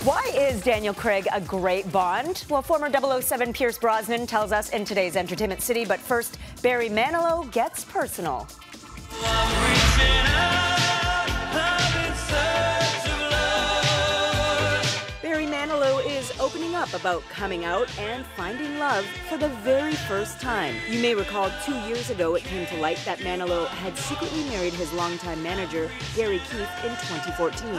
Why is Daniel Craig a great Bond? Well, former 007 Pierce Brosnan tells us in today's Entertainment City. But first, Barry Manilow gets personal. Barry Manilow is opening up about coming out and finding love for the very first time. You may recall 2 years ago it came to light that Manilow had secretly married his longtime manager, Gary Keith, in 2014,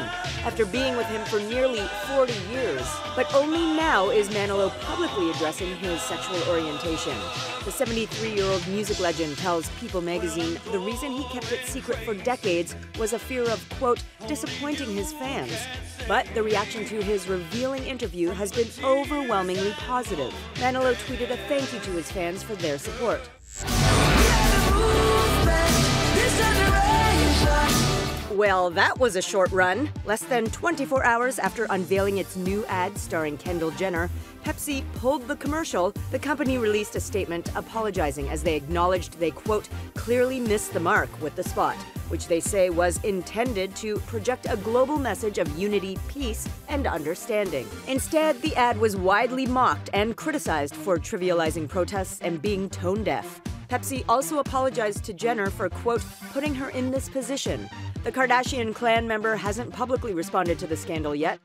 after being with him for nearly 40 years. But only now is Manilow publicly addressing his sexual orientation. The 73-year-old music legend tells People magazine the reason he kept it secret for decades was a fear of, quote, disappointing his fans. But the reaction to his revealing interview has been overwhelmingly positive. Manilow tweeted a thank you to his fans for their support. Well, that was a short run. Less than 24 hours after unveiling its new ad starring Kendall Jenner, Pepsi pulled the commercial. The company released a statement apologizing as they acknowledged they, quote, clearly missed the mark with the spot, which they say was intended to project a global message of unity, peace, and understanding. Instead, the ad was widely mocked and criticized for trivializing protests and being tone-deaf. Pepsi also apologized to Jenner for, quote, putting her in this position. The Kardashian clan member hasn't publicly responded to the scandal yet.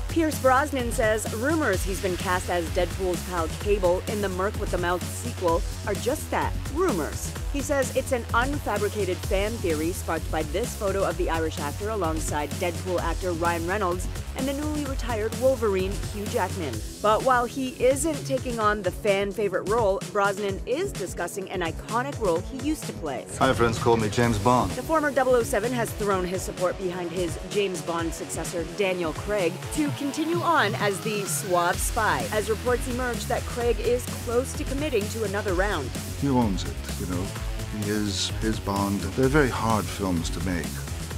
Pierce Brosnan says rumors he's been cast as Deadpool's pal Cable in the Merc with the Mouth sequel are just that, rumors. He says it's an unfabricated fan theory sparked by this photo of the Irish actor alongside Deadpool actor Ryan Reynolds and the newly retired Wolverine Hugh Jackman. But while he isn't taking on the fan favorite role, Brosnan is discussing an iconic role he used to play. My friends call me James Bond. The former 007 has thrown his support behind his James Bond successor Daniel Craig to continue on as the suave spy, as reports emerge that Craig is close to committing to another round. He owns it, you know. He is his Bond. They're very hard films to make.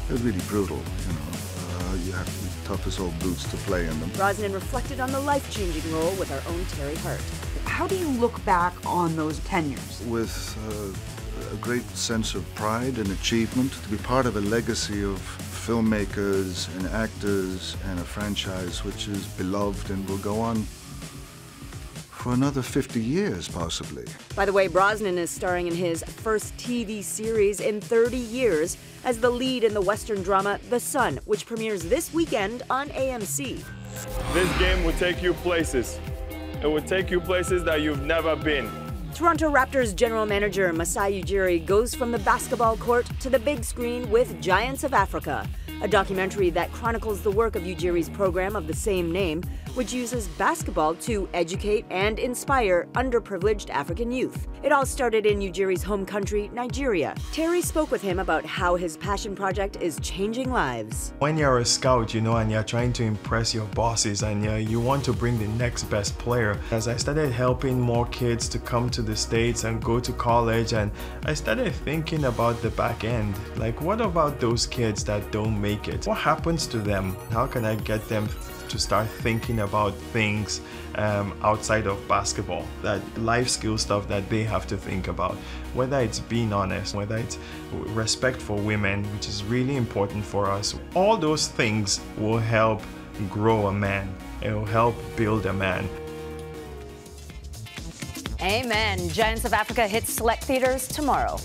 They're really brutal, you know. You have to be tough as old boots to play in them. Brosnan reflected on the life-changing role with our own Terry Hart. How do you look back on those 10 years? With a great sense of pride and achievement, to be part of a legacy of filmmakers and actors and a franchise which is beloved and will go on for another 50 years, possibly. By the way, Brosnan is starring in his first TV series in 30 years as the lead in the Western drama The Sun, which premieres this weekend on AMC. This game will take you places. It will take you places that you've never been. Toronto Raptors general manager Masai Ujiri goes from the basketball court to the big screen with Giants of Africa, a documentary that chronicles the work of Ujiri's program of the same name, which uses basketball to educate and inspire underprivileged African youth. It all started in Ujiri's home country, Nigeria. Terry spoke with him about how his passion project is changing lives. When you're a scout, you know, and you're trying to impress your bosses and you want to bring the next best player. As I started helping more kids to come to the States and go to college, and I started thinking about the back end. Like, what about those kids that don't make it? What happens to them? How can I get them to start thinking about things outside of basketball, that life skill stuff that they have to think about, whether it's being honest, whether it's respect for women, which is really important for us. All those things will help grow a man. It will help build a man. Amen. Giants of Africa hits select theaters tomorrow.